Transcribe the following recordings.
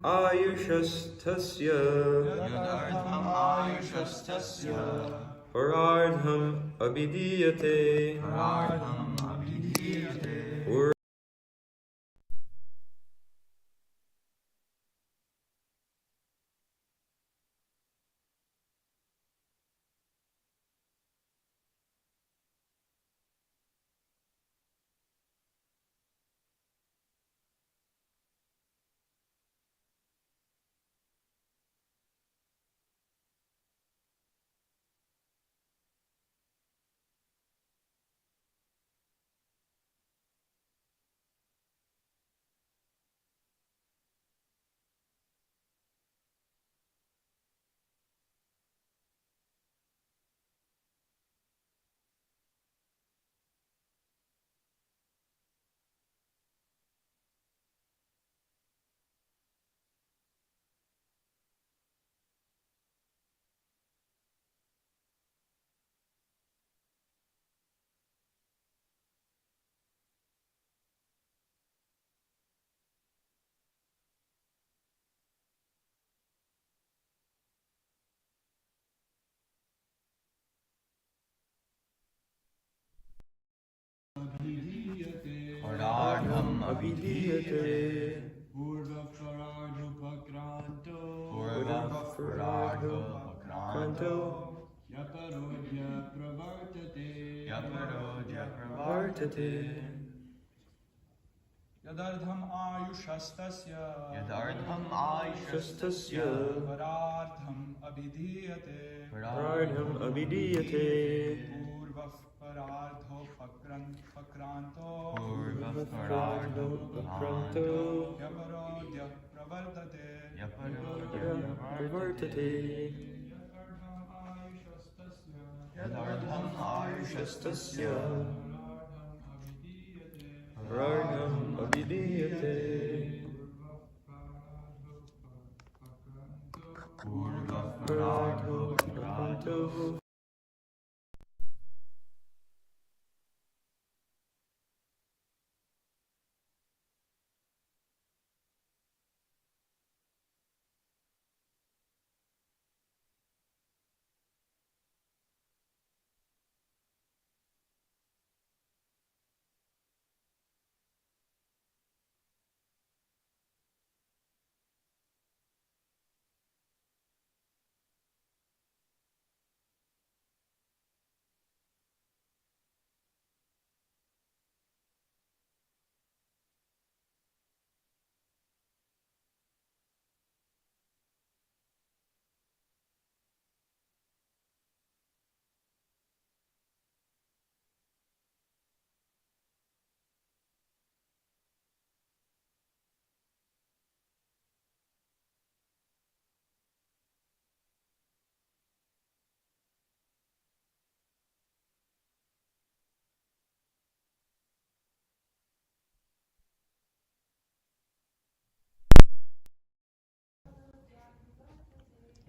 आयुषस्थस्य यदर्थम् आयुषस्तस्य परार्धम् अभिधीयते परार्थम् अभिधीयते परार्थम् अभिधीयते पूर्वपरार्थोपक्रान्तो यपरोद्य प्रवर्तते यदर्थम् आयुषस्तस्य परार्थम् अभिधीयते पूर्वपरार्थोपक्रान्तो यपरोद्य प्रवर्तते यदर्थम् आयुषस्तस्य परार्धम् अभिधीयते पूर्वपरार्थोपक्रान्तो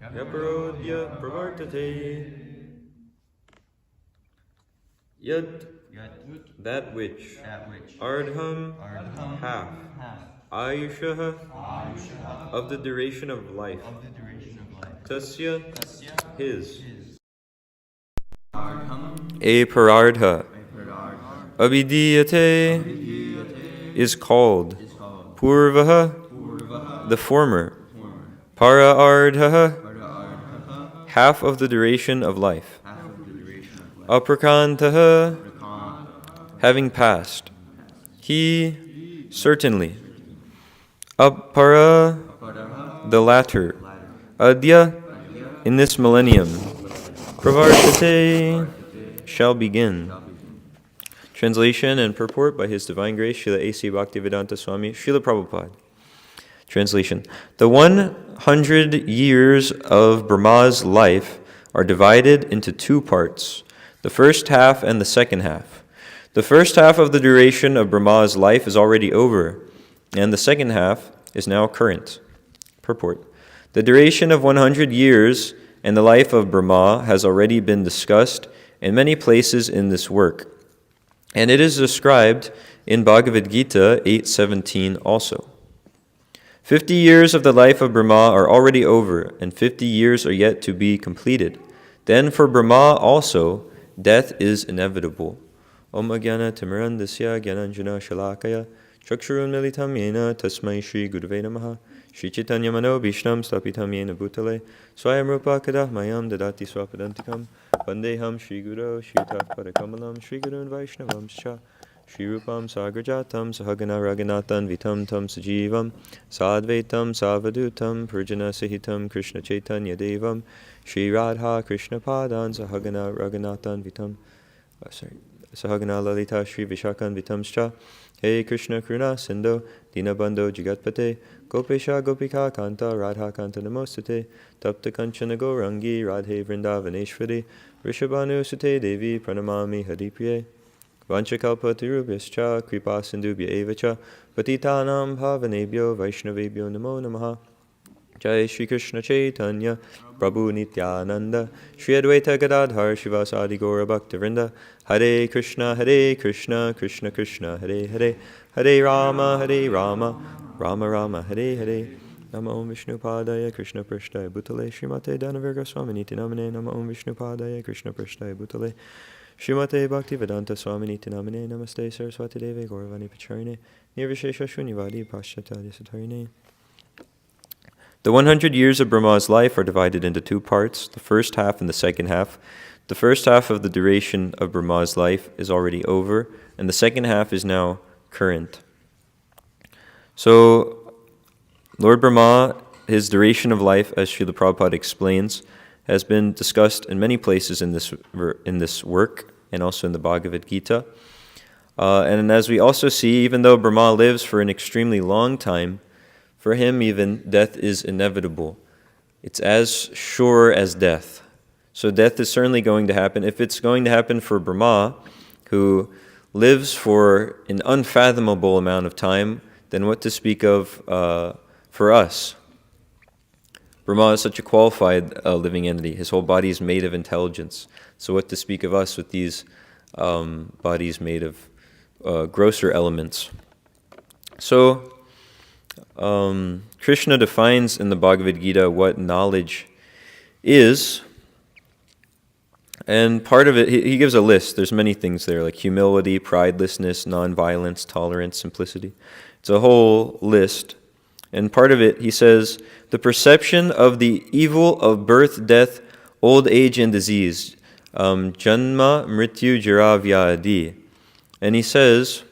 यपरोद्य प्रवर्तते Yad, that which, Ardham, half, Ayusha, of the duration of life, Tasya, his, A Parardha, Abhidiyate is called, Purvaha, the former, Paraardha, half of the duration of life, Aprakantaha, having passed, he, certainly, Apara, the latter, Adya, in this millennium, Pravartate, shall begin. Translation and purport by His Divine Grace, Srila A.C. Bhaktivedanta Swami, Srila Prabhupada. Translation. The 100 years of Brahma's life are divided into two parts, the first half and the second half. The first half of the duration of Brahma's life is already over, and the second half is now current. Purport. The duration of 100 years and the life of Brahma has already been discussed in many places in this work, and it is described in Bhagavad Gita 8:17 also. 50 years of the life of Brahma are already over, and 50 years are yet to be completed. Then for Brahma also, death is inevitable. Om Agyana Timirandasya Gyananjana Shalakaya Chakshurun Militam Yena Tasmai Shri Gurave Namaha Shri Chaitanya Mano Bhishnam Stapitam Yena Bhutale Swayam Rupa Kadah Mayam Dadati Swapadantikam Vandeham Shri Guru Shri Tatpadakamalam Shri Gurun Vaishnavam Scha Shri Rupam Sagrajatam Sahagana Raganathan Vitam Tam Sajivam Sadvaitam Savadutam Purjana Sahitam Krishna Chaitanya Devam Shri Radha Krishna Padan Sahagana Raganathan Vitam Sahagana Lalita Shri Vishakan Vitamscha Hey Krishna Kruna Sindho Dinabandho Jigatpate Gopesha Gopika Kanta Radha Kanta Namostate Tapta Kanchana Gourangi Radhe Vrindavaneshwari Rishabhanu Sute Devi Pranamami Haripriye Vanchakalpatirubhyascha Kripa Sindhubhya Evacha Patitanam Bhavanebhyo Vaishnavebhyo Namo Namaha Jai Shri Krishna Chaitanya Prabhu Nityananda Shri Advaita Gadadhar Shivasadi Gaura Bhaktivinoda Hare Krishna Krishna Krishna Hare Hare Hare Rama Rama Rama Hare Hare Nama Om Vishnu Padaya Krishna Prashtaya Bhutale Srimate Dhanavirga Swami Niti Namane Nama Om Vishnu Padaya Krishna Prashtaya Bhutale Srimate Bhaktivedanta Swami Niti Namane Namaste Saraswati Deve Gauravani Pacharine Nirvishesha Shunyavadi Paschatya Satarine. The 100 years of Brahma's life are divided into two parts, the first half and the second half. The first half of the duration of Brahma's life is already over, and the second half is now current. So, Lord Brahma, his duration of life, as Srila Prabhupada explains, has been discussed in many places in this work, and also in the Bhagavad Gita. And as we also see, even though Brahma lives for an extremely long time, for him even, death is inevitable. It's as sure as death. So death is certainly going to happen. If it's going to happen for Brahma, who lives for an unfathomable amount of time, then what to speak of for us? Brahma is such a qualified living entity. His whole body is made of intelligence. So what to speak of us with these bodies made of grosser elements? So, Krishna defines in the Bhagavad Gita what knowledge is, and part of it, he gives a list. There's many things there, like humility, pridelessness, nonviolence, tolerance, simplicity. It's a whole list. And part of it, he says, the perception of the evil of birth, death, old age, and disease, janma, mrityu, jara, vyadi. And he says,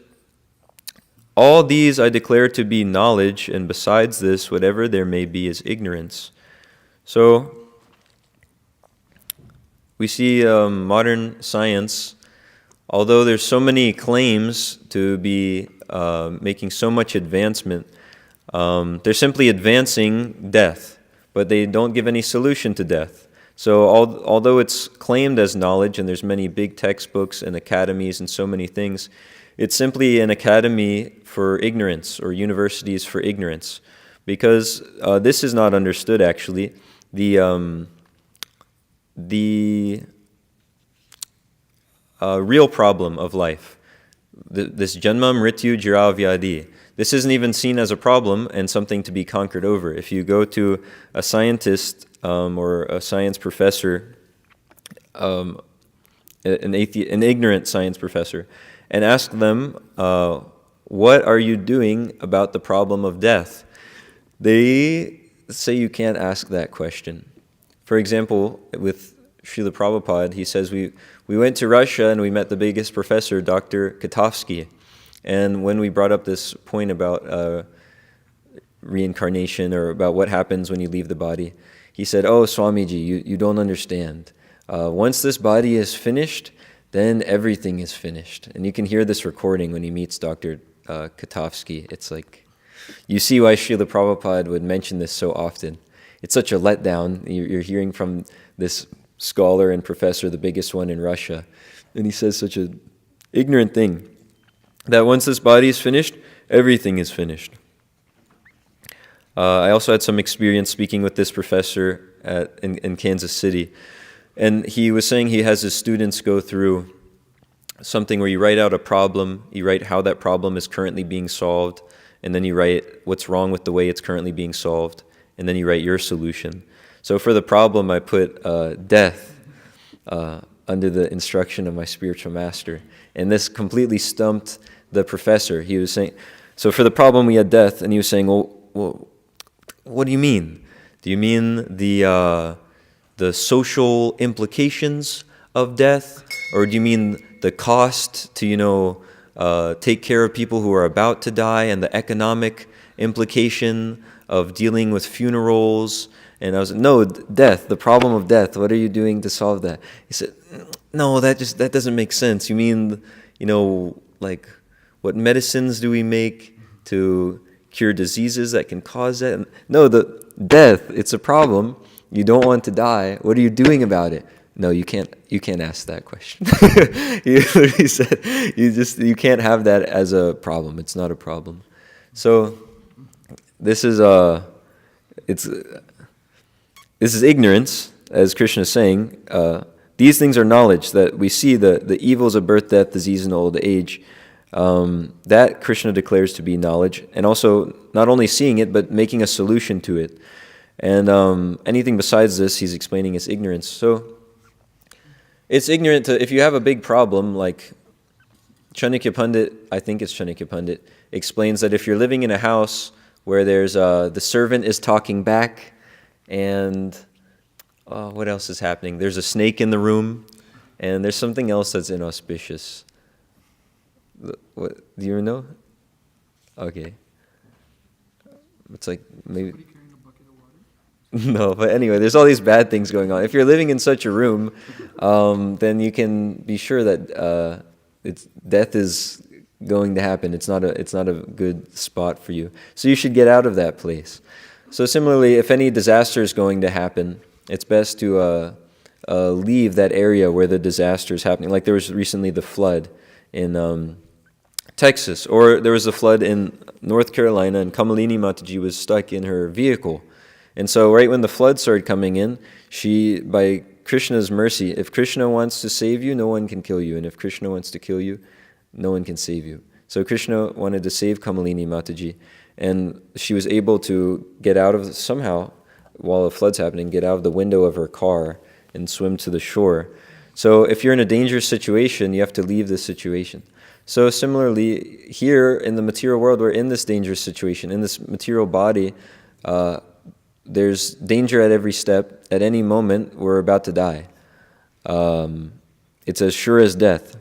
all these I declare to be knowledge, and besides this, whatever there may be is ignorance. So, we see modern science, although there's so many claims to be making so much advancement, they're simply advancing death, but they don't give any solution to death. So although it's claimed as knowledge, and there's many big textbooks and academies and so many things, it's simply an academy for ignorance, or universities for ignorance, because this is not understood actually. The real problem of life, this janma, mrityu, jara, vyadi, this isn't even seen as a problem and something to be conquered over. If you go to a scientist or a science professor, an ignorant science professor, and ask them, what are you doing about the problem of death? They say you can't ask that question. For example, with Srila Prabhupada, he says, we went to Russia and we met the biggest professor, Dr. Kotovsky. And when we brought up this point about reincarnation, or about what happens when you leave the body, he said, oh, Swamiji, you don't understand. Once this body is finished, then everything is finished. And you can hear this recording when he meets Dr. Kotovsky. It's like, you see why Srila Prabhupada would mention this so often. It's such a letdown. You're hearing from this scholar and professor, the biggest one in Russia, and he says such an ignorant thing, that once this body is finished, everything is finished. I also had some experience speaking with this professor in Kansas City, and he was saying he has his students go through something where you write out a problem, you write how that problem is currently being solved, and then you write what's wrong with the way it's currently being solved, and then you write your solution. So for the problem, I put death under the instruction of my spiritual master. And this completely stumped the professor. He was saying, so for the problem we had death, and he was saying, well what do you mean? Do you mean the social implications of death? Or do you mean the cost to, take care of people who are about to die, and the economic implication of dealing with funerals? And I was like, no, death, the problem of death. What are you doing to solve that? He said, no, that doesn't make sense. You mean, like what medicines do we make to cure diseases that can cause that? No, the death, it's a problem. You don't want to die. What are you doing about it? No, you can't ask that question. He literally said, you can't have that as a problem. It's not a problem. So this is ignorance, as Krishna is saying. These things are knowledge, that we see the evils of birth, death, disease, and old age. That Krishna declares to be knowledge, and also not only seeing it, but making a solution to it. And anything besides this, he's explaining as ignorance. So it's ignorant if you have a big problem, like Chanakya Pandit, I think it's Chanakya Pandit, explains that if you're living in a house where there's the servant is talking back, and what else is happening? There's a snake in the room, and there's something else that's inauspicious. What, do you know? Okay. It's like maybe... No, but anyway, there's all these bad things going on. If you're living in such a room, then you can be sure that death is going to happen. It's not a good spot for you. So you should get out of that place. So similarly, if any disaster is going to happen, it's best to leave that area where the disaster is happening. Like there was recently the flood in Texas, or there was a flood in North Carolina, and Kamalini Mataji was stuck in her vehicle. And so right when the flood started coming in, she, by Krishna's mercy, if Krishna wants to save you, no one can kill you. And if Krishna wants to kill you, no one can save you. So Krishna wanted to save Kamalini Mataji. And she was able to get out of, somehow, while the flood's happening, get out of the window of her car and swim to the shore. So if you're in a dangerous situation, you have to leave this situation. So similarly, here in the material world, we're in this dangerous situation. In this material body, there's danger at every step. At any moment, we're about to die. It's as sure as death.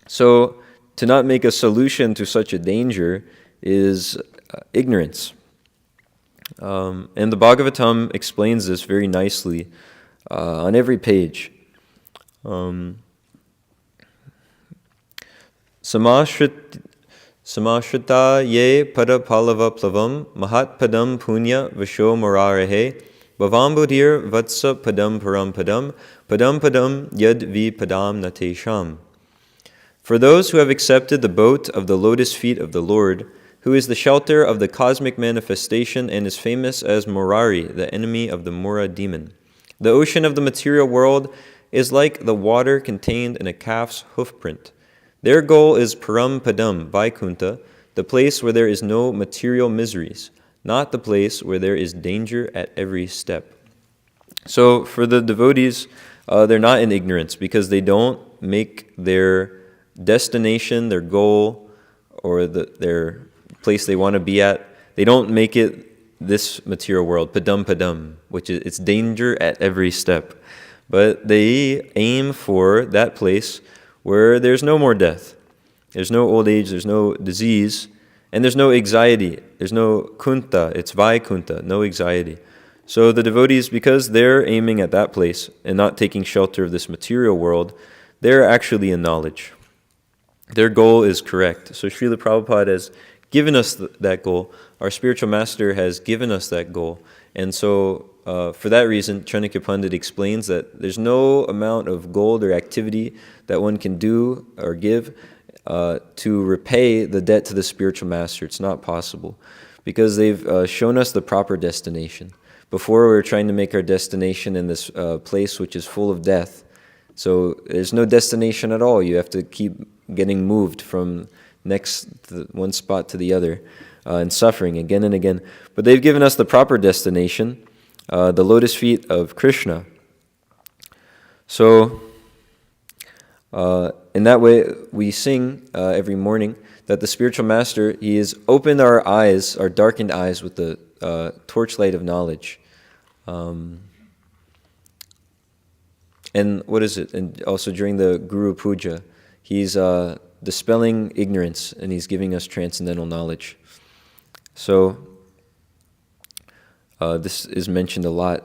So to not make a solution to such a danger is ignorance. And the Bhagavatam explains this very nicely on every page. Samashrita ye pada palava plavam mahat padam punya visho morarehe bhavam buddhir vatsa padam param padam padam padam yad vi padam natesham. For those who have accepted the boat of the lotus feet of the Lord, who is the shelter of the cosmic manifestation and is famous as Murari, the enemy of the Mura demon. The ocean of the material world is like the water contained in a calf's hoofprint. Their goal is Param Padam, Vaikuntha, the place where there is no material miseries, not the place where there is danger at every step. So for the devotees, they're not in ignorance because they don't make their destination, their goal, or their place they want to be at, they don't make it this material world, Padam Padam, which is it's danger at every step. But they aim for that place where there's no more death, there's no old age, there's no disease, and there's no anxiety. There's no kunta, it's Vaikuntha, no anxiety. So the devotees, because they're aiming at that place and not taking shelter of this material world, they're actually in knowledge. Their goal is correct. So Srila Prabhupada has given us that goal. Our spiritual master has given us that goal. And so for that reason, Chanakya Pandit explains that there's no amount of gold or activity that one can do or give to repay the debt to the spiritual master. It's not possible because they've shown us the proper destination. Before we were trying to make our destination in this place which is full of death. So there's no destination at all. You have to keep getting moved from one spot to the other. and suffering again and again. But they've given us the proper destination, the lotus feet of Krishna. So, in that way, we sing every morning that the spiritual master, he has opened our eyes, our darkened eyes, with the torchlight of knowledge. And what is it? And also during the Guru Puja, he's dispelling ignorance and he's giving us transcendental knowledge. So, this is mentioned a lot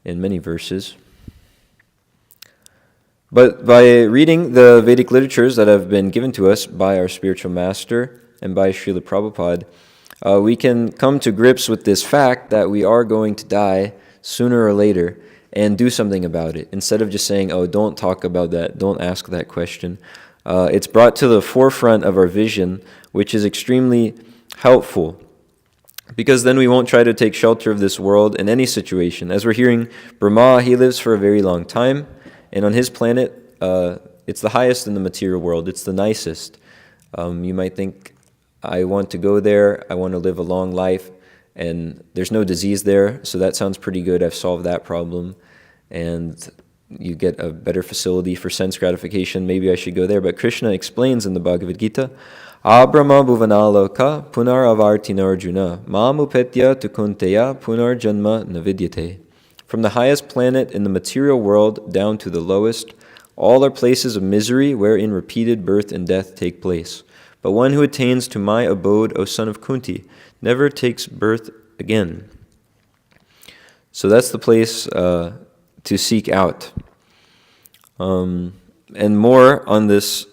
in many verses. But by reading the Vedic literatures that have been given to us by our spiritual master and by Srila Prabhupada, we can come to grips with this fact that we are going to die sooner or later and do something about it. Instead of just saying, oh, don't talk about that, don't ask that question. It's brought to the forefront of our vision, which is extremely helpful. Because then we won't try to take shelter of this world in any situation. As we're hearing, Brahma, he lives for a very long time. And on his planet, it's the highest in the material world. It's the nicest. You might think, I want to go there. I want to live a long life. And there's no disease there, so that sounds pretty good. I've solved that problem. And you get a better facility for sense gratification. Maybe I should go there. But Krishna explains in the Bhagavad Gita, Abrahma bhuvanaloka punar avartinarjuna mamupetya tukunteya punar janma navidyate. From the highest planet in the material world down to the lowest, all are places of misery wherein repeated birth and death take place. But one who attains to my abode, O son of Kunti, never takes birth again. So that's the place to seek out. And more on this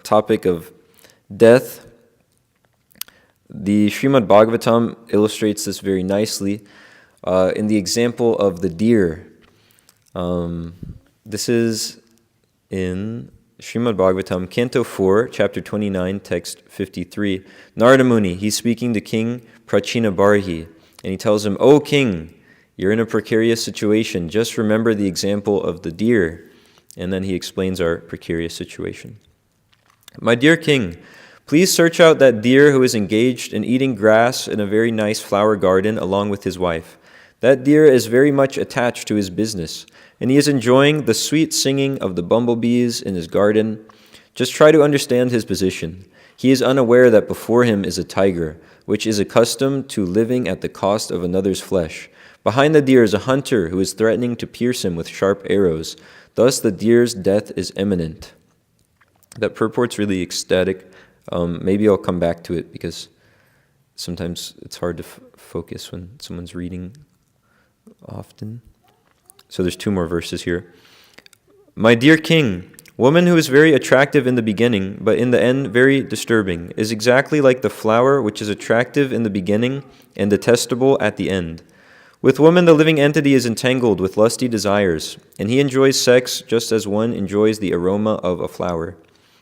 topic of death, the Srimad Bhagavatam illustrates this very nicely in the example of the deer. This is in Srimad Bhagavatam, Canto 4, Chapter 29, Text 53. Narada Muni, he's speaking to King Prachina Barhi, and he tells him, O king, you're in a precarious situation. Just remember the example of the deer. And then he explains our precarious situation. My dear king, please search out that deer who is engaged in eating grass in a very nice flower garden along with his wife. That deer is very much attached to his business, and he is enjoying the sweet singing of the bumblebees in his garden. Just try to understand his position. He is unaware that before him is a tiger, which is accustomed to living at the cost of another's flesh. Behind the deer is a hunter who is threatening to pierce him with sharp arrows. Thus the deer's death is imminent. That purport's really ecstatic. Maybe I'll come back to it because sometimes it's hard to focus when someone's reading often. So there's two more verses here. My dear king, woman who is very attractive in the beginning, but in the end very disturbing, is exactly like the flower which is attractive in the beginning and detestable at the end. With woman, the living entity is entangled with lusty desires, and he enjoys sex just as one enjoys the aroma of a flower.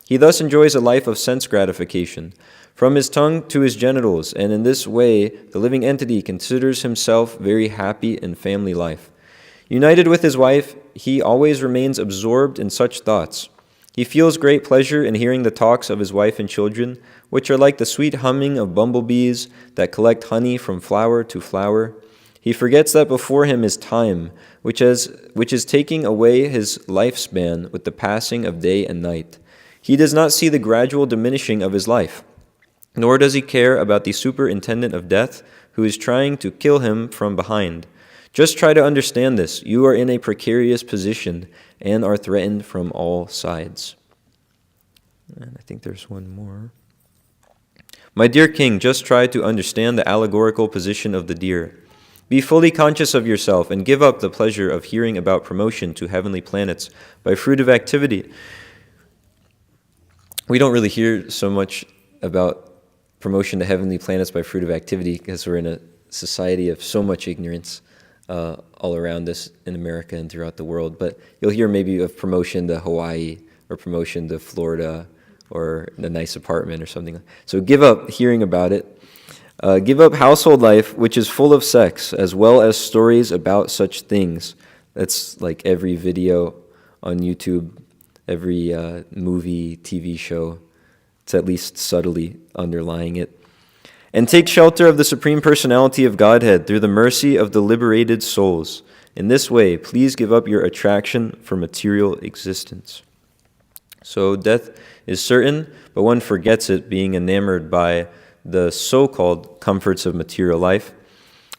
He thus enjoys a life of sense gratification, from his tongue to his genitals, and in this way the living entity considers himself very happy in family life. United with his wife, he always remains absorbed in such thoughts. He feels great pleasure in hearing the talks of his wife and children, which are like the sweet humming of bumblebees that collect honey from flower to flower. He forgets that before him is time, which is taking away his lifespan with the passing of day and night. He does not see the gradual diminishing of his life, nor does he care about the superintendent of death who is trying to kill him from behind. Just try to understand this. You are in a precarious position and are threatened from all sides. And I think there's one more. My dear king, just try to understand the allegorical position of the deer. Be fully conscious of yourself and give up the pleasure of hearing about promotion to heavenly planets by fruit of activity. We don't really hear so much about promotion to heavenly planets by fruit of activity because we're in a society of so much ignorance all around us in America and throughout the world. But you'll hear maybe of promotion to Hawaii or promotion to Florida or a nice apartment or something. So give up hearing about it. Give up household life, which is full of sex, as well as stories about such things. That's like every video on YouTube, every movie, TV show. It's at least subtly underlying it. and take shelter of the Supreme Personality of Godhead through the mercy of the liberated souls. In this way, please give up your attraction for material existence. So death is certain, but one forgets it, being enamored by the so-called comforts of material life.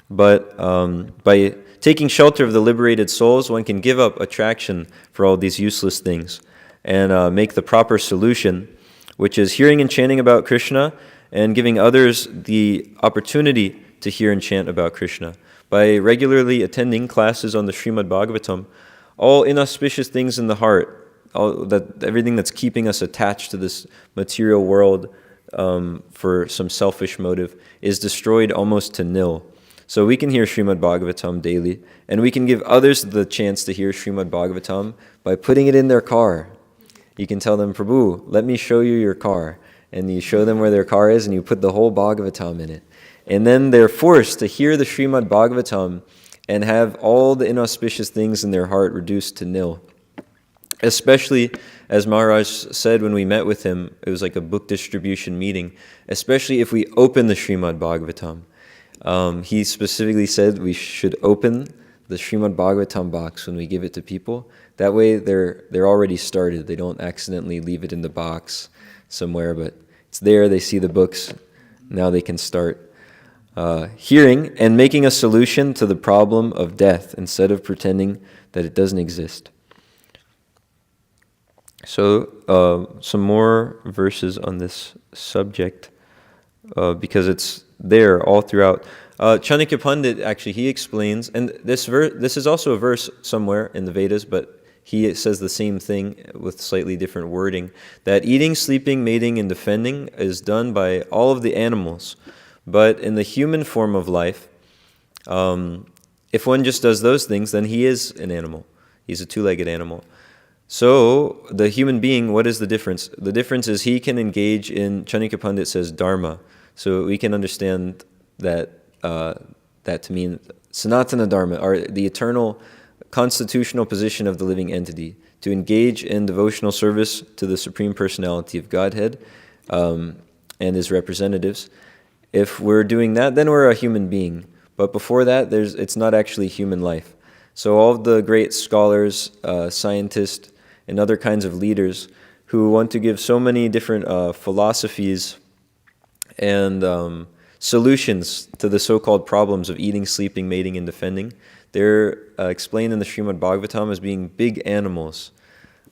But by taking shelter of the liberated souls, one can give up attraction for all these useless things and make the proper solution, which is hearing and chanting about Krishna and giving others the opportunity to hear and chant about Krishna. By regularly attending classes on the Srimad Bhagavatam, all inauspicious things in the heart, everything that's keeping us attached to this material world for some selfish motive, is destroyed almost to nil. So we can hear Srimad Bhagavatam daily, and we can give others the chance to hear Srimad Bhagavatam by putting it in their car. You can tell them, Prabhu, let me show you your car. And you show them where their car is, and you put the whole Bhagavatam in it. And then they're forced to hear the Srimad Bhagavatam and have all the inauspicious things in their heart reduced to nil. Especially, as Maharaj said when we met with him, it was like a book distribution meeting, especially if we open the Srimad Bhagavatam. He specifically said we should open the Srimad Bhagavatam box when we give it to people. That way they're already started. They don't accidentally leave it in the box somewhere, but it's there, they see the books, now they can start hearing and making a solution to the problem of death instead of pretending that it doesn't exist. So some more verses on this subject because it's there all throughout. Chanakya Pandit, actually, he explains, and this is also a verse somewhere in the Vedas, but he says the same thing with slightly different wording, that eating, sleeping, mating, and defending is done by all of the animals. But in the human form of life, if one just does those things, then he is an animal. He's a two-legged animal. So the human being, what is the difference? The difference is he can engage in, Chanakya Pandit says, dharma. So we can understand that to mean Sanatana Dharma, or the eternal constitutional position of the living entity, to engage in devotional service to the Supreme Personality of Godhead and His representatives. If we're doing that, then we're a human being. But before that, it's not actually human life. So all of the great scholars, scientists, and other kinds of leaders who want to give so many different philosophies and solutions to the so-called problems of eating, sleeping, mating, and defending, they're explained in the Srimad Bhagavatam as being big animals,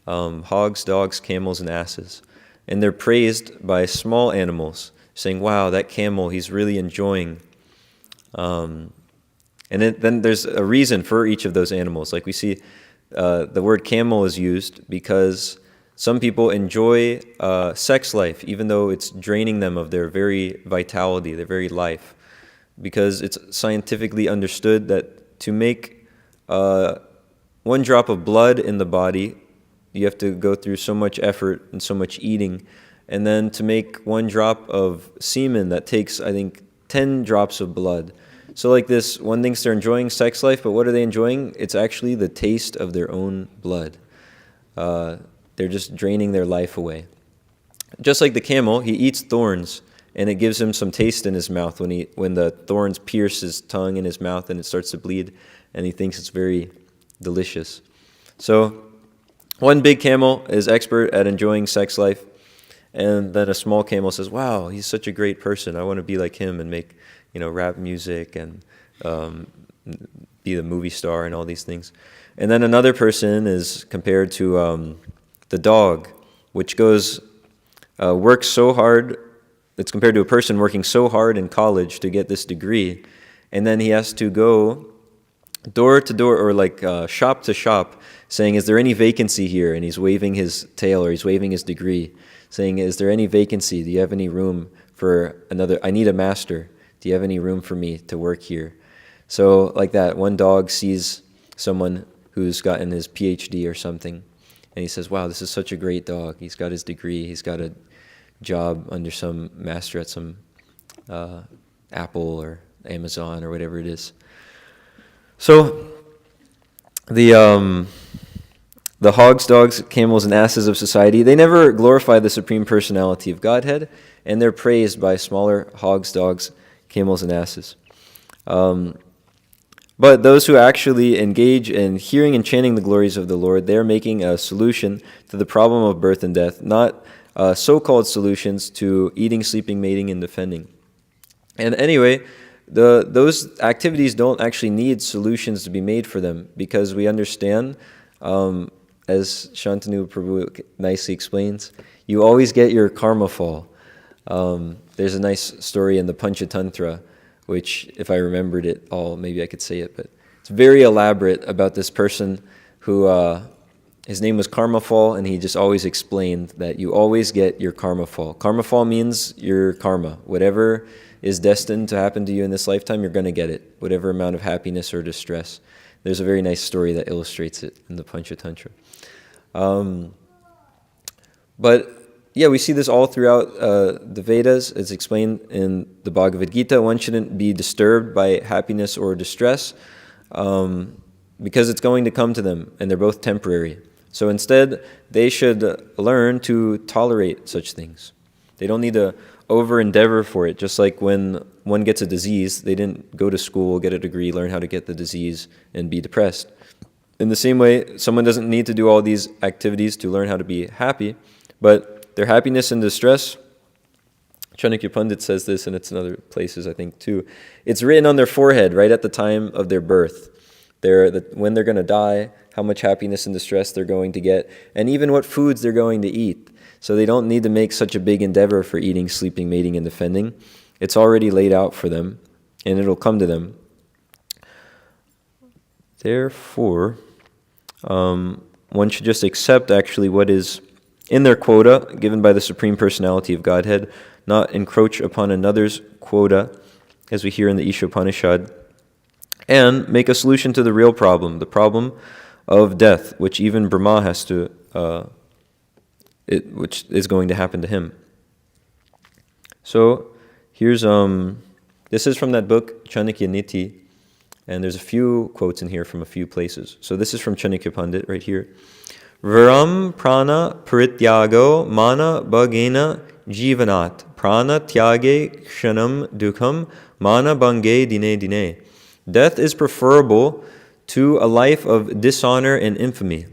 hogs, dogs, camels, and asses. And they're praised by small animals, saying, wow, that camel, he's really enjoying. And then there's a reason for each of those animals. Like we see the word camel is used because some people enjoy sex life, even though it's draining them of their very vitality, their very life. Because it's scientifically understood that to make one drop of blood in the body, you have to go through so much effort and so much eating. And then to make one drop of semen, that takes, I think, 10 drops of blood. So like this, one thinks they're enjoying sex life, but what are they enjoying? It's actually the taste of their own blood. They're just draining their life away. Just like the camel, he eats thorns, and it gives him some taste in his mouth when the thorns pierce his tongue in his mouth and it starts to bleed, and he thinks it's very delicious. So one big camel is expert at enjoying sex life, and then a small camel says, wow, he's such a great person. I want to be like him and make rap music and be the movie star and all these things. And then another person is compared to the dog, which works so hard. It's compared to a person working so hard in college to get this degree, and then he has to go door to door or shop to shop saying, is there any vacancy here? And he's waving his tail or he's waving his degree saying, is there any vacancy? Do you have any room for another? I need a master. Do you have any room for me to work here? So like that, one dog sees someone who's gotten his PhD or something, and he says, wow, this is such a great dog. He's got his degree. He's got a job under some master at some Apple or Amazon or whatever it is. So the the hogs, dogs, camels, and asses of society, they never glorify the Supreme Personality of Godhead, and they're praised by smaller hogs, dogs, camels, and asses. But those who actually engage in hearing and chanting the glories of the Lord, they're making a solution to the problem of birth and death, not so-called solutions to eating, sleeping, mating, and defending. And anyway, those activities don't actually need solutions to be made for them, because we understand, as Shantanu Prabhu nicely explains, you always get your karma fall. There's a nice story in the Panchatantra, which, if I remembered it all, maybe I could say it, but it's very elaborate about this person who, his name was Karma Fall, and he just always explained that you always get your karma fall. Karma fall means your karma. Whatever is destined to happen to you in this lifetime, you're going to get it, whatever amount of happiness or distress. There's a very nice story that illustrates it in the Panchatantra. But yeah, we see this all throughout the Vedas. It's explained in the Bhagavad Gita. One shouldn't be disturbed by happiness or distress because it's going to come to them, and they're both temporary. So instead, they should learn to tolerate such things. They don't need to over-endeavor for it, just like when one gets a disease, they didn't go to school, get a degree, learn how to get the disease, and be depressed. In the same way, someone doesn't need to do all these activities to learn how to be happy, but their happiness and distress, Chanakya Pandit says this, and it's in other places, I think, too. It's written on their forehead right at the time of their birth. When they're going to die, how much happiness and distress they're going to get, and even what foods they're going to eat. So they don't need to make such a big endeavor for eating, sleeping, mating, and defending. It's already laid out for them, and it'll come to them. Therefore, one should just accept actually what is in their quota given by the Supreme Personality of Godhead, not encroach upon another's quota, as we hear in the Ishopanishad, and make a solution to the real problem, the problem of death, which even Brahma has to, which is going to happen to him. So here's this is from that book Chanakya Niti, and there's a few quotes in here from a few places. So this is from Chanakya Pandit right here. Viram prana parityago mana bhagena jivanat prana tyage kshanam dukham mana bhange dine dine. Death is preferable to a life of dishonor and infamy.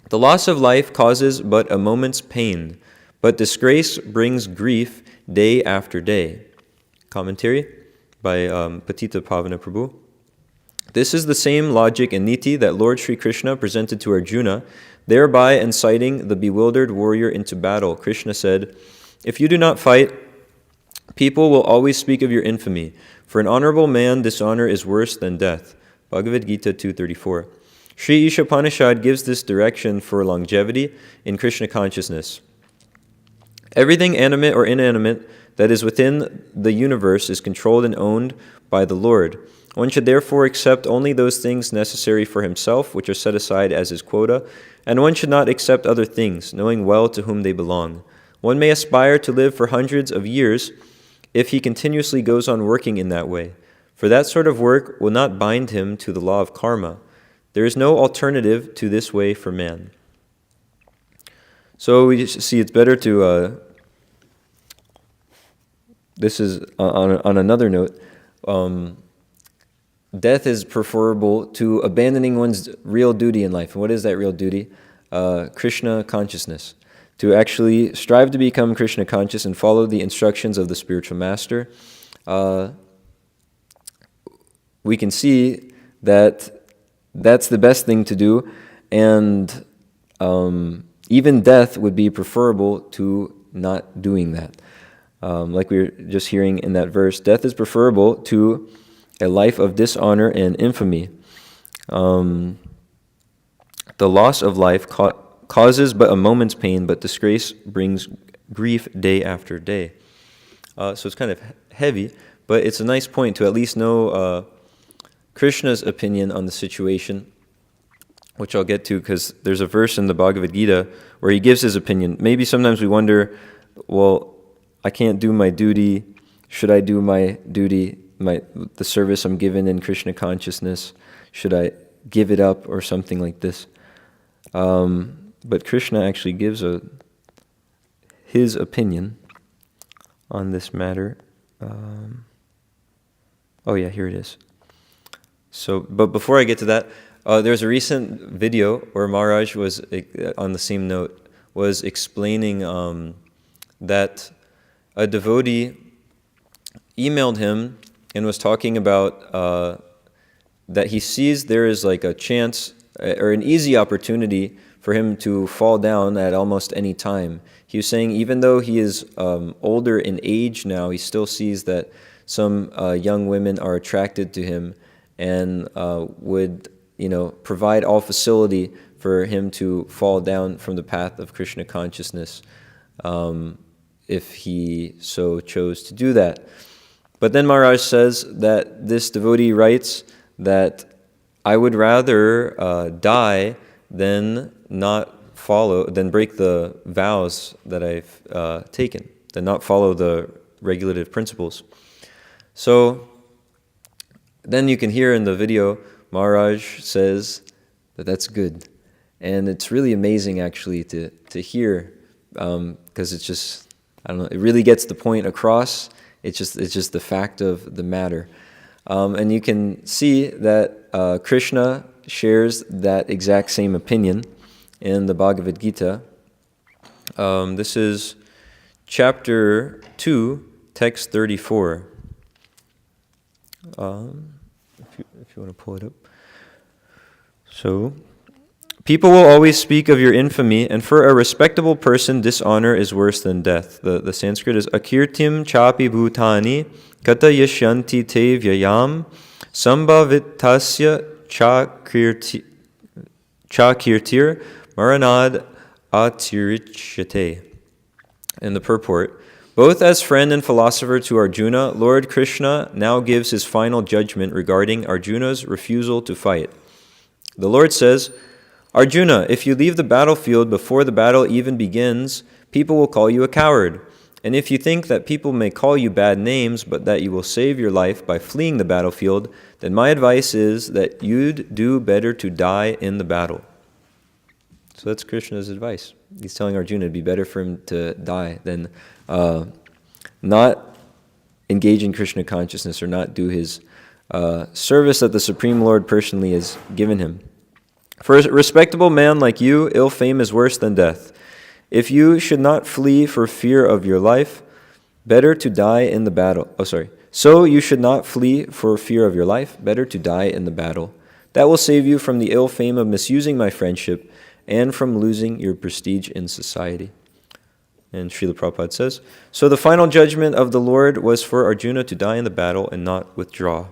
The loss of life causes but a moment's pain, but disgrace brings grief day after day. Commentary by Patita Pavana Prabhu. This is the same logic and niti that Lord Sri Krishna presented to Arjuna, thereby inciting the bewildered warrior into battle. Krishna said, "If you do not fight, people will always speak of your infamy. For an honorable man, dishonor is worse than death." Bhagavad Gita 2:34. Sri Ishopanishad gives this direction for longevity in Krishna consciousness. Everything animate or inanimate that is within the universe is controlled and owned by the Lord. One should therefore accept only those things necessary for himself, which are set aside as his quota, and one should not accept other things, knowing well to whom they belong. One may aspire to live for hundreds of years if he continuously goes on working in that way, for that sort of work will not bind him to the law of karma. There is no alternative to this way for man. So we see it's better to, this is on another note, death is preferable to abandoning one's real duty in life. And what is that real duty? Krishna consciousness. To actually strive to become Krishna conscious and follow the instructions of the spiritual master. We can see that that's the best thing to do, and even death would be preferable to not doing that. Like we were just hearing in that verse, death is preferable to a life of dishonor and infamy. The loss of life causes but a moment's pain, but disgrace brings grief day after day. So it's kind of heavy, but it's a nice point to at least know Krishna's opinion on the situation, which I'll get to because there's a verse in the Bhagavad Gita where he gives his opinion. Maybe sometimes we wonder, well, I can't do my duty. Should I do my duty, the service I'm given in Krishna consciousness? Should I give it up or something like this? But Krishna actually gives his opinion on this matter. Here it is. So, but before I get to that, there's a recent video where Maharaj was, on the same note, was explaining that a devotee emailed him and was talking about that he sees there is like a chance or an easy opportunity for him to fall down at almost any time. He was saying even though he is older in age now, he still sees that some young women are attracted to him and would, provide all facility for him to fall down from the path of Krishna consciousness if he so chose to do that. But then Maharaj says that this devotee writes that I would rather die than break the vows that I've taken, than not follow the regulative principles. So then you can hear in the video, Maharaj says that that's good. And it's really amazing actually to hear, because it's just, it really gets the point across. It's just the fact of the matter. And you can see that Krishna shares that exact same opinion in the Bhagavad Gita. This is chapter 2, text 34. If you want to pull it up. So, people will always speak of your infamy, and for a respectable person, dishonor is worse than death. The Sanskrit is akirtim chapi bhutani kata yashyanti te vyayam sambhavitasya chakirtir maranad atirichyate. In the purport, both as friend and philosopher to Arjuna, Lord Krishna now gives his final judgment regarding Arjuna's refusal to fight. The Lord says, Arjuna, if you leave the battlefield before the battle even begins, people will call you a coward. And if you think that people may call you bad names, but that you will save your life by fleeing the battlefield, then my advice is that you'd do better to die in the battle. So that's Krishna's advice. He's telling Arjuna it'd be better for him to die than not engage in Krishna consciousness or not do his service that the Supreme Lord personally has given him. For a respectable man like you, ill fame is worse than death. If you should not flee for fear of your life, better to die in the battle. So you should not flee for fear of your life, better to die in the battle. That will save you from the ill fame of misusing my friendship and from losing your prestige in society. And Srila Prabhupada says, so the final judgment of the Lord was for Arjuna to die in the battle and not withdraw.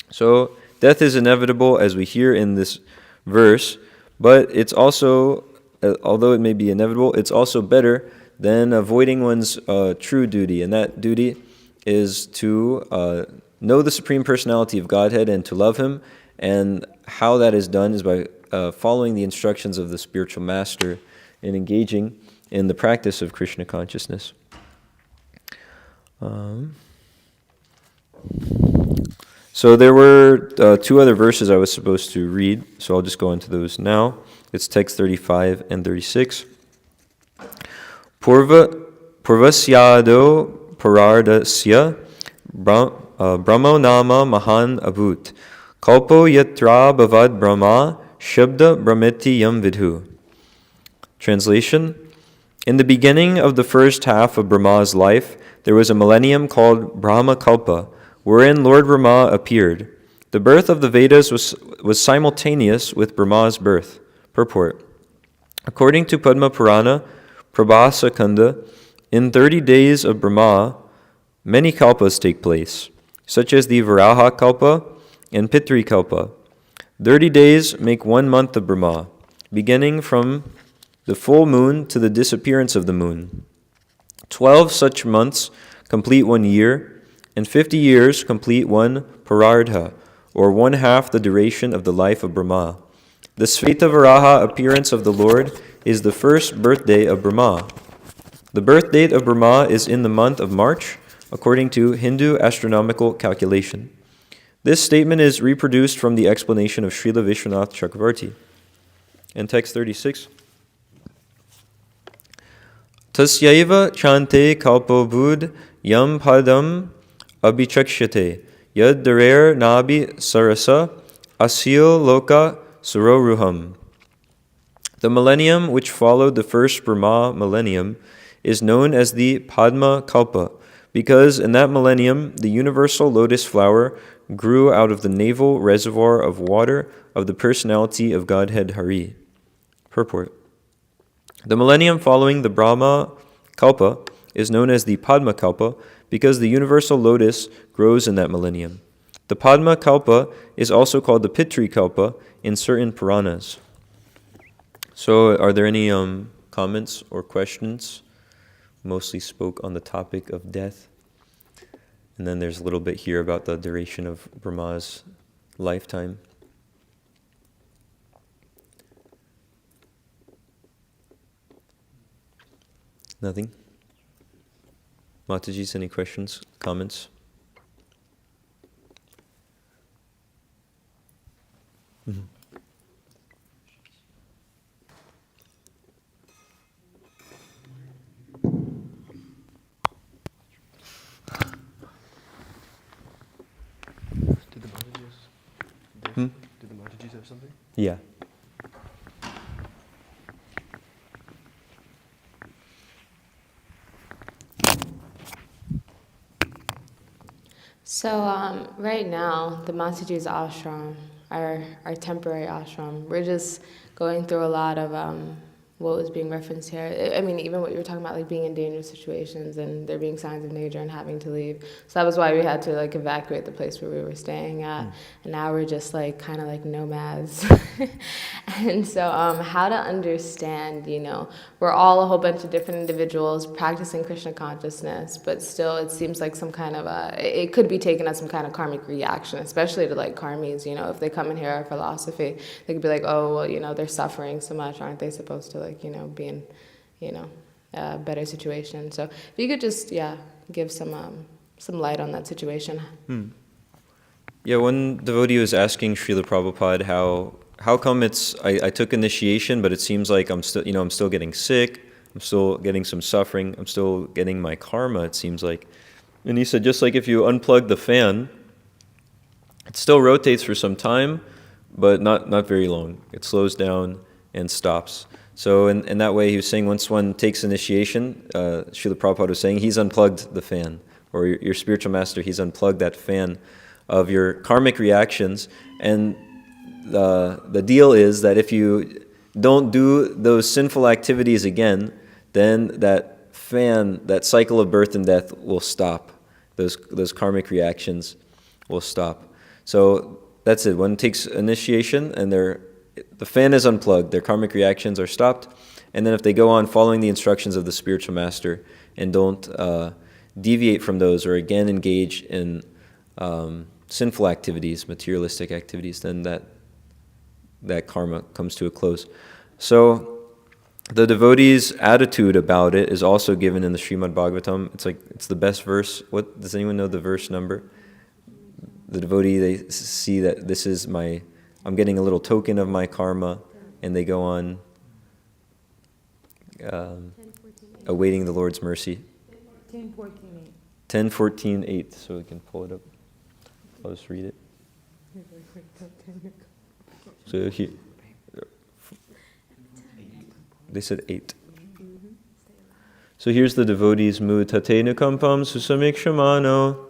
So death is inevitable, as we hear in this verse, but it's also, although it may be inevitable, it's also better than avoiding one's true duty. And that duty is to know the Supreme Personality of Godhead and to love Him. And how that is done is by following the instructions of the spiritual master and engaging in the practice of Krishna consciousness. So there were two other verses I was supposed to read, so I'll just go into those now. It's text 35 and 36. Purvasyado parardasya brahmo nama mahan abhut kalpo yatra bhavad brahma shabda brahmeti yam vidhu. Translation: in the beginning of the first half of Brahma's life, there was a millennium called Brahma Kalpa, wherein Lord Brahma appeared. The birth of the Vedas was simultaneous with Brahma's birth. Purport: according to Padma Purana, Prabhasa Kanda, in 30 days of Brahma, many kalpas take place, such as the Varaha Kalpa and Pitri Kalpa. 30 days make 1 month of Brahma, beginning from the full moon to the disappearance of the moon. 12 such months complete 1 year, and 50 years complete 1 parardha, or 1/2 the duration of the life of Brahma. The Sveta Varaha appearance of the Lord is the first birthday of Brahma. The birth date of Brahma is in the month of March, according to Hindu astronomical calculation. This statement is reproduced from the explanation of Srila Vishwanath Chakravarti. And text 36. Tasyaiva chante kalpo bud yam padam abhichakshate yad darer nabi sarasa asil loka suroruham. The millennium which followed the first Brahma millennium is known as the Padma Kalpa, because in that millennium the universal lotus flower grew out of the navel reservoir of water of the personality of Godhead Hari. Purport. The millennium following the Brahma Kalpa is known as the Padma Kalpa because the universal lotus grows in that millennium. The Padma Kalpa is also called the Pitri Kalpa in certain Puranas. So are there any comments or questions? Mostly spoke on the topic of death. And then there's a little bit here about the duration of Brahma's lifetime. Nothing? Mataji's, any questions, comments? Mm-hmm. Did the Mataji's have something? Yeah. So right now, the Mataji's ashram, our temporary ashram, we're just going through a lot of what was being referenced here. I mean, even what you were talking about, like being in dangerous situations and there being signs of danger and having to leave. So that was why we had to like evacuate the place where we were staying at. And now we're just like kind of like nomads. And so how to understand, you know, we're all a whole bunch of different individuals practicing Krishna consciousness, but still it seems like some kind of it could be taken as some kind of karmic reaction, especially to like karmis, you know, if they come and hear our philosophy, they could be like, oh, well, you know, they're suffering so much, aren't they supposed to like, you know, be in, you know, a better situation. So if you could just, give some light on that situation. Yeah, one devotee was asking Srila Prabhupada how come I took initiation, but it seems like I'm still getting sick, I'm still getting some suffering, I'm still getting my karma, it seems like. And he said, just like if you unplug the fan, it still rotates for some time, but not very long. It slows down and stops. So in that way, he was saying once one takes initiation, Srila Prabhupada was saying, he's unplugged the fan, or your spiritual master, he's unplugged that fan of your karmic reactions. And the deal is that if you don't do those sinful activities again, then that fan, that cycle of birth and death will stop. Those karmic reactions will stop. So that's it. One takes initiation and the fan is unplugged, their karmic reactions are stopped, and then if they go on following the instructions of the spiritual master and don't deviate from those or again engage in sinful activities, materialistic activities, then that karma comes to a close. So the devotee's attitude about it is also given in the Srimad Bhagavatam. It's the best verse. What does anyone know the verse number? The devotee, they see that this is I'm getting a little token of my karma, and they go on awaiting the Lord's mercy. 10:14:8. 10:14:8. So we can pull it up. I'll just read it. So here, they said 8. So here's the devotee's mood. Tate nukampam susamikshramano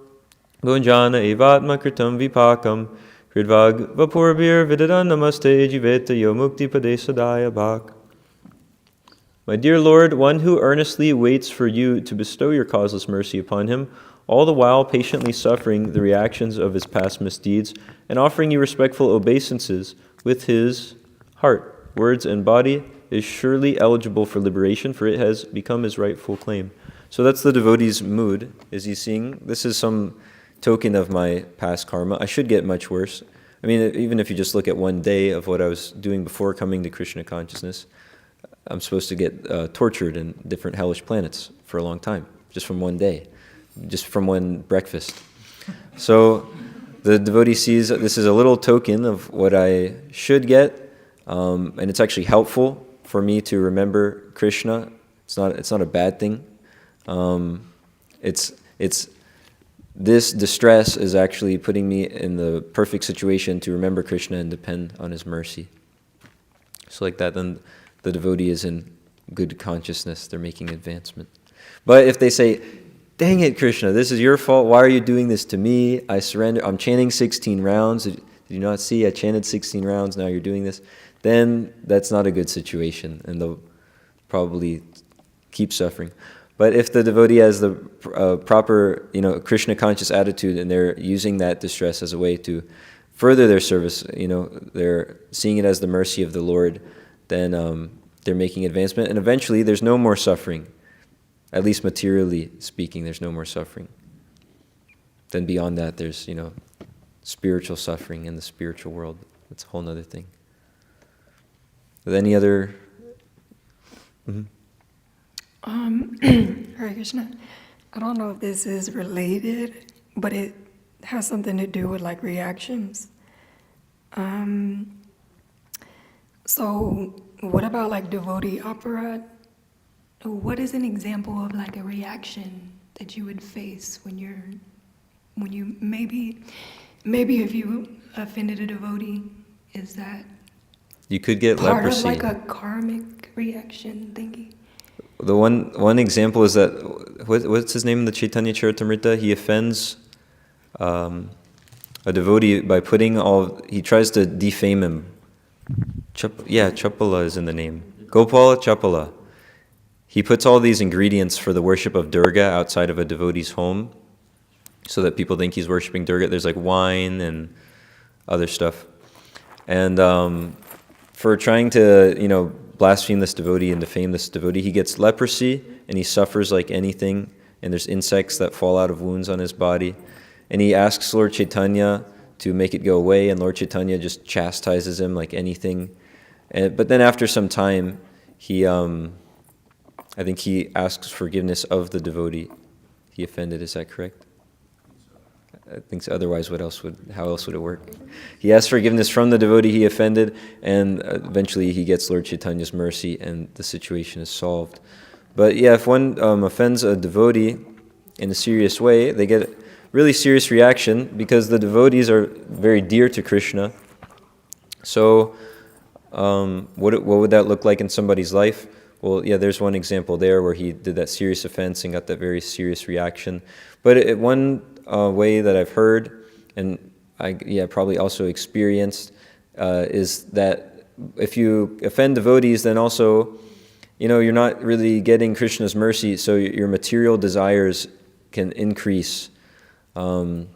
gunjana evatma kritam vipakam hridvag vapurbir vidadan namaste jiveta yo mukti pade sadaya bhak. My dear Lord, one who earnestly waits for you to bestow your causeless mercy upon him, all the while patiently suffering the reactions of his past misdeeds and offering you respectful obeisances with his heart, words, and body, is surely eligible for liberation, for it has become his rightful claim. So that's the devotee's mood. Is he seeing, this is some token of my past karma. I should get much worse. I mean, even if you just look at one day of what I was doing before coming to Krishna consciousness, I'm supposed to get tortured in different hellish planets for a long time, just from one day, just from one breakfast. So the devotee sees that this is a little token of what I should get and it's actually helpful for me to remember Krishna. It's not a bad thing. It's this distress is actually putting me in the perfect situation to remember Krishna and depend on his mercy. So like that, then the devotee is in good consciousness. They're making advancement. But if they say, dang it, Krishna, this is your fault. Why are you doing this to me? I surrender. I'm chanting 16 rounds. Did you not see? I chanted 16 rounds. Now you're doing this. Then that's not a good situation, and they'll probably keep suffering. But if the devotee has the proper, Krishna conscious attitude, and they're using that distress as a way to further their service, they're seeing it as the mercy of the Lord, then they're making advancement, and eventually there's no more suffering. At least materially speaking, there's no more suffering. Then beyond that, there's, spiritual suffering in the spiritual world. That's a whole other thing. With any other... Hare Krishna. I don't know if this is related, but it has something to do with like reactions. So what about like devotee opera? What is an example of like a reaction that you would face when you maybe if you offended a devotee, is that You could get part leprosy. of like a karmic reaction thingy? The one example is that, what's his name in the Chaitanya Charitamrita? He offends a devotee by he tries to defame him. Chapala is in the name. Gopala Chapala. He puts all these ingredients for the worship of Durga outside of a devotee's home so that people think he's worshiping Durga. There's like wine and other stuff. And for trying to, blaspheme this devotee and defame this devotee, he gets leprosy and he suffers like anything, and there's insects that fall out of wounds on his body. And he asks Lord Chaitanya to make it go away, and Lord Chaitanya just chastises him like anything. But then after some time, I think he asks forgiveness of the devotee he offended. Is that correct? I think so. Otherwise, how else would it work? He asks forgiveness from the devotee he offended, and eventually he gets Lord Chaitanya's mercy, and the situation is solved. But yeah, if one offends a devotee in a serious way, they get a really serious reaction because the devotees are very dear to Krishna. So what would that look like in somebody's life? Well, yeah, there's one example there where he did that serious offense and got that very serious reaction. But one way that I've heard, and I probably also experienced, is that if you offend devotees, then also, you're not really getting Krishna's mercy, so your material desires can increase. I'm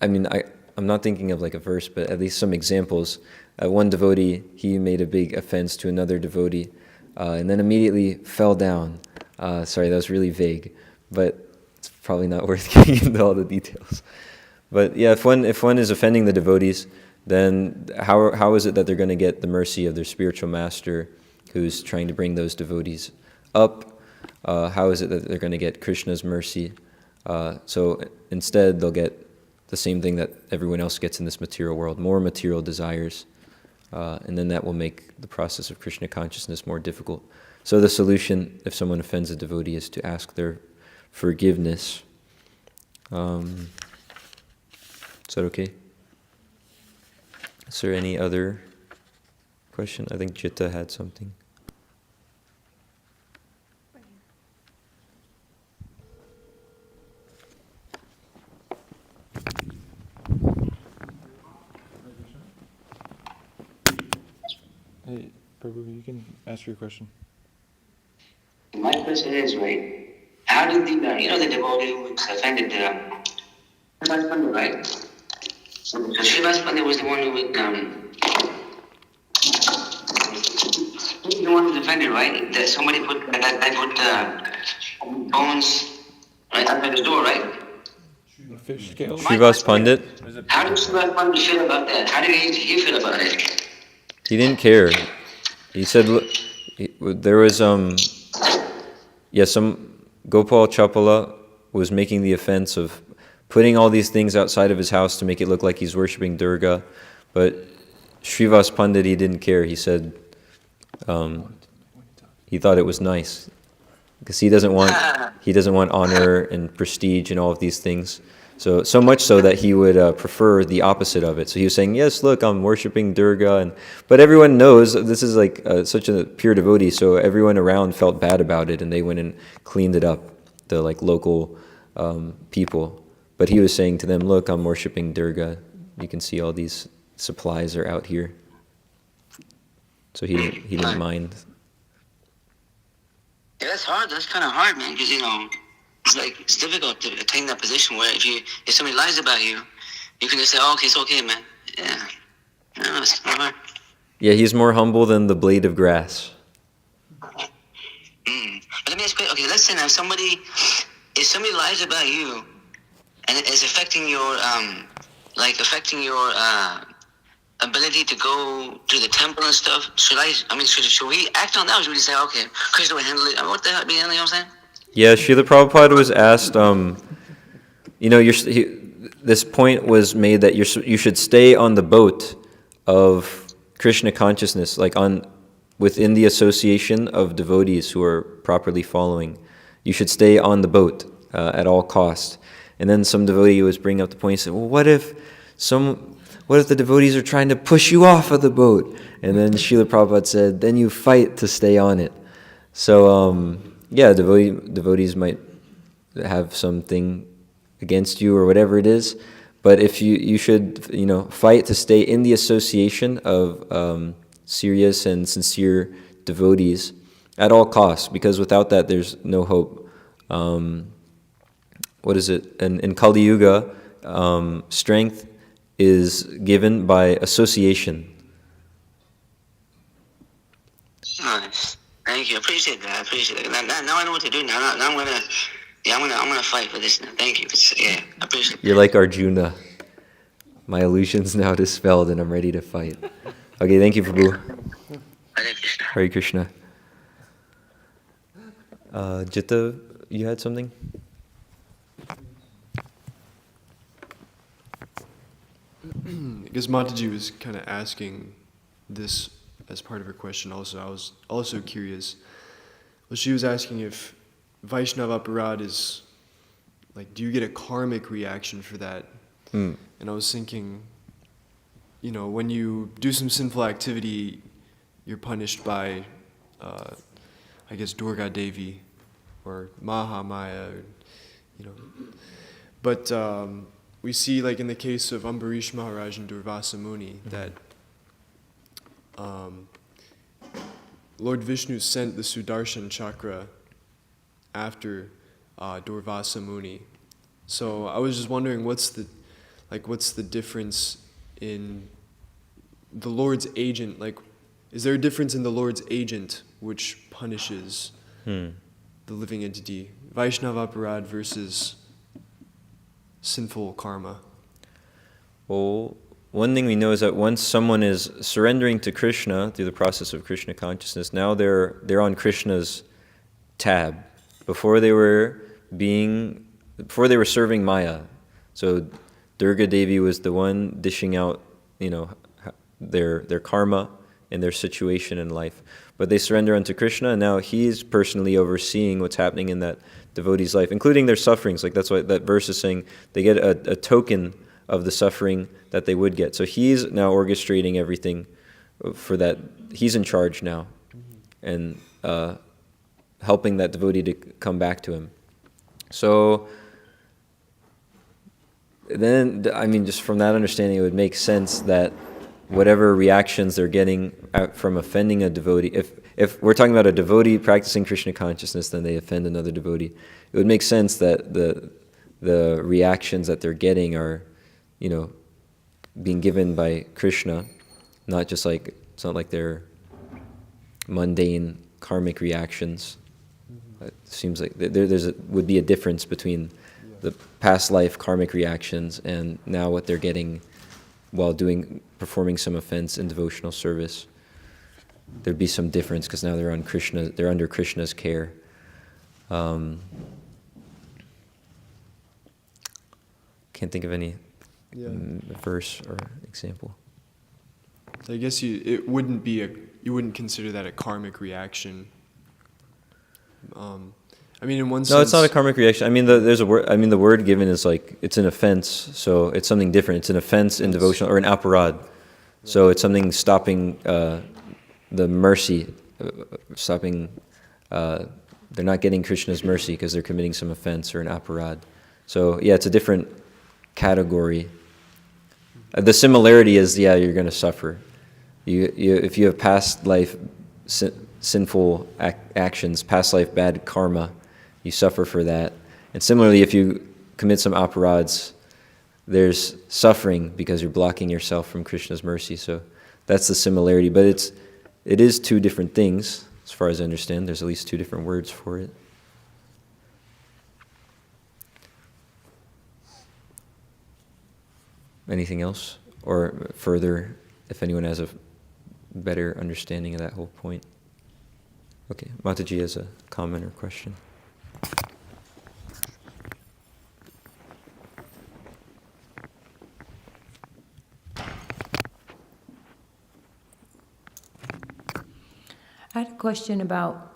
not thinking of like a verse, but at least some examples. One devotee, he made a big offense to another devotee, and then immediately fell down. Sorry, that was really vague, but it's probably not worth getting into all the details. But yeah, if one is offending the devotees, then how is it that they're going to get the mercy of their spiritual master who's trying to bring those devotees up? How is it that they're going to get Krishna's mercy? So instead, they'll get the same thing that everyone else gets in this material world, more material desires. And then that will make the process of Krishna consciousness more difficult. So the solution, if someone offends a devotee, is to ask their forgiveness. Is that okay? Is there any other question? I think Jitta had something. Hey, Prabhu, you can ask your question. My question is, right, how did the devotee who offended Srivas Pandit, right? So Srivas Pandit was the one who would, he's the one who offended, right? That somebody put bones right outside the door, right? The fish scales? Srivas Pandit, How did Srivas Pandit feel about that? How did he feel about it? he didn't care. He said there was some Gopal Chapala was making the offense of putting all these things outside of his house to make it look like he's worshiping Durga, but Srivas Pandit, he didn't care. He said he thought it was nice because he doesn't want honor and prestige and all of these things. So much so that he would prefer the opposite of it. So he was saying, yes, look, I'm worshiping Durga, but everyone knows this is like such a pure devotee. So everyone around felt bad about it, and they went and cleaned it up. The like local people, but he was saying to them, look, I'm worshiping Durga. You can see all these supplies are out here. So he didn't mind. Yeah, that's hard. That's kind of hard, man, because, it's difficult to attain that position where if somebody lies about you, you can just say, oh, okay, it's okay, man. Yeah. No, it's kind of hard. Yeah, he's more humble than the blade of grass. But let me ask you, okay, let's say now if somebody lies about you and it's affecting your, ability to go to the temple and stuff, should we act on that, or should we say, okay, Krishna will handle it? I mean, what the hell, you know what I'm saying? Yeah, Srila Prabhupada was asked, this point was made that you should stay on the boat of Krishna consciousness, like within the association of devotees who are properly following. You should stay on the boat at all cost. And then some devotee was bringing up the point, he said, well, what if the devotees are trying to push you off of the boat? And then Srila Prabhupada said, then you fight to stay on it. So, devotees might have something against you or whatever it is, but if you should, fight to stay in the association of serious and sincere devotees at all costs, because without that, there's no hope. What is it? In Kali Yuga, strength is given by association. Nice. Thank you. I appreciate that. Now I know what to do. Now I'm gonna fight for this now. Thank you. I appreciate it. You're like Arjuna. My illusion's now dispelled and I'm ready to fight. Okay, thank you, Prabhu. Hare Krishna. Hare Krishna. Jitta, you had something? I guess Mataji was kind of asking this as part of her question also. I was also curious. Well, she was asking if Vaishnava aparad is, like, do you get a karmic reaction for that? And I was thinking, when you do some sinful activity, you're punished by, I guess, Durga Devi or Maha Maya, But we see, like in the case of Ambarish Maharaj and Durvasa Muni, that Lord Vishnu sent the Sudarshan Chakra after Durvasa Muni. So I was just wondering, what's the difference in the Lord's agent? Like, is there a difference in the Lord's agent which punishes the living entity, Vaishnava aparad versus sinful karma? Well, one thing we know is that once someone is surrendering to Krishna through the process of Krishna consciousness, now they're on Krishna's tab. Before they were serving Maya. So Durga Devi was the one dishing out, their karma and their situation in life. But they surrender unto Krishna, and now he's personally overseeing what's happening in that devotee's life, including their sufferings. Like that's why that verse is saying they get a token of the suffering that they would get. So he's now orchestrating everything for that. He's in charge now, and helping that devotee to come back to him. So then, just from that understanding, it would make sense that whatever reactions they're getting from offending a devotee, if we're talking about a devotee practicing Krishna consciousness, then they offend another devotee, it would make sense that the reactions that they're getting are, being given by Krishna, not just like, it's not like they're mundane karmic reactions. It seems like would be a difference between the past life karmic reactions and now what they're getting while performing some offense in devotional service. There'd be some difference because now they're under Krishna's care. Can't think of any verse or example. I guess you wouldn't consider that a karmic reaction. I mean, in one sense. No, it's not a karmic reaction. I mean, there's a word. I mean, the word given is like it's an offense, so it's something different. It's an offense in devotional or an aparad, so it's something stopping the mercy, stopping. They're not getting Krishna's mercy because they're committing some offense or an aparad. So yeah, it's a different category. The similarity is, yeah, you're going to suffer. If you have past life sinful actions, past life bad karma, you suffer for that. And similarly, if you commit some aparads, there's suffering because you're blocking yourself from Krishna's mercy. So that's the similarity. But it is two different things, as far as I understand. There's at least two different words for it. Anything else? Or further, if anyone has a better understanding of that whole point? Okay, Mataji has a comment or question. I had a question about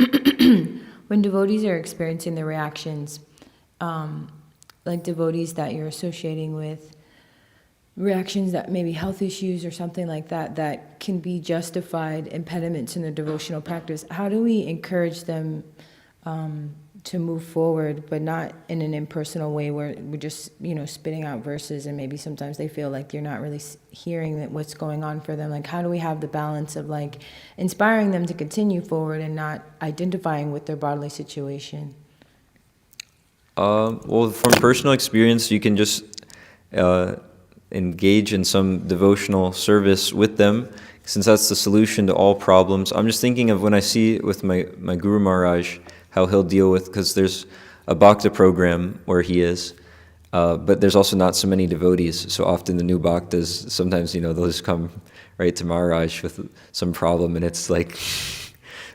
when devotees are experiencing the reactions, like devotees that you're associating with, reactions that maybe health issues or something like that, that can be justified impediments in the devotional practice. How do we encourage them to move forward, but not in an impersonal way where we're just, spitting out verses and maybe sometimes they feel like you're not really hearing that what's going on for them? Like, how do we have the balance of like inspiring them to continue forward and not identifying with their bodily situation? Well, from personal experience, you can just engage in some devotional service with them, since that's the solution to all problems. I'm just thinking of when I see with my Guru Maharaj, how he'll deal with, because there's a Bhakta program where he is, but there's also not so many devotees. So often the new Bhaktas, sometimes, they'll just come right to Maharaj with some problem, and it's like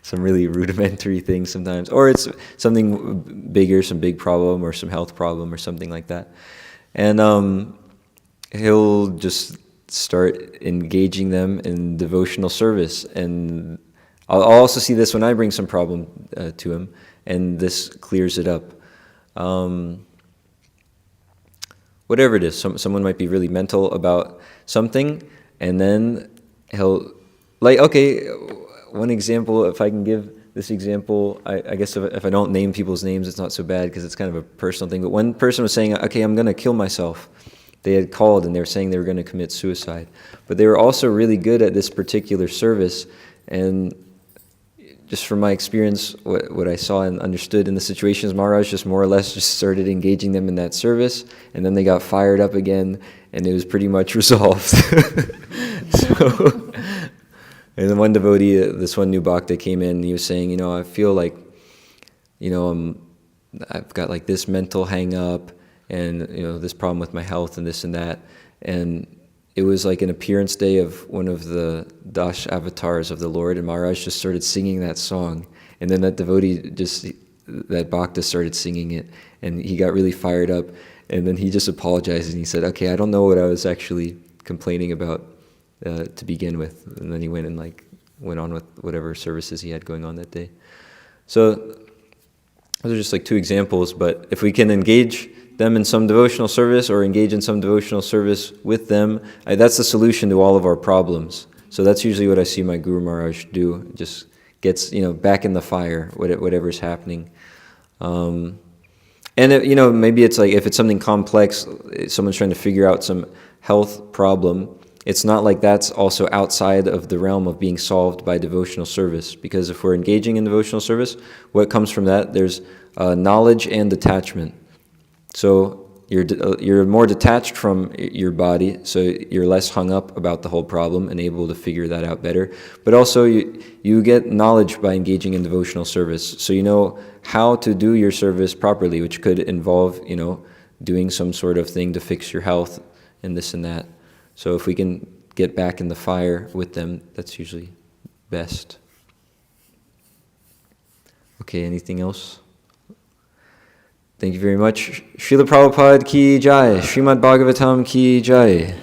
some really rudimentary thing sometimes. Or it's something bigger, some big problem, or some health problem, or something like that. And he'll just start engaging them in devotional service. And I'll also see this when I bring some problem to him, and this clears it up. Whatever it is, someone might be really mental about something, and then he'll, one example, if I can give this example, I guess if I don't name people's names, it's not so bad because it's kind of a personal thing. But one person was saying, okay, I'm going to kill myself. They had called and they were saying they were going to commit suicide. But they were also really good at this particular service. And just from my experience, what I saw and understood in the situations, Maharaj just more or less just started engaging them in that service. And then they got fired up again, and it was pretty much resolved. And then one devotee, this one new bhakta came in, and he was saying, I feel like, I've got like this mental hang up, and this problem with my health and this and that. And it was like an appearance day of one of the Dash avatars of the Lord, and Maharaj just started singing that song. And then that devotee, that bhakta started singing it, and he got really fired up. And then he just apologized, and he said, okay, I don't know what I was actually complaining about to begin with. And then he went and went on with whatever services he had going on that day. So those are just like two examples, but if we can engage them in some devotional service or engage in some devotional service with them, that's the solution to all of our problems. So that's usually what I see my Guru Maharaj do. It just gets back in the fire, whatever's happening. And maybe it's like if it's something complex, someone's trying to figure out some health problem, it's not like that's also outside of the realm of being solved by devotional service. Because if we're engaging in devotional service, what comes from that? There's knowledge and detachment. So you're more detached from your body, so you're less hung up about the whole problem and able to figure that out better. But also you get knowledge by engaging in devotional service. So you know how to do your service properly, which could involve, doing some sort of thing to fix your health and this and that. So if we can get back in the fire with them, that's usually best. Okay, anything else? Thank you very much. Srila Prabhupada ki jai. Srimad Bhagavatam ki jai.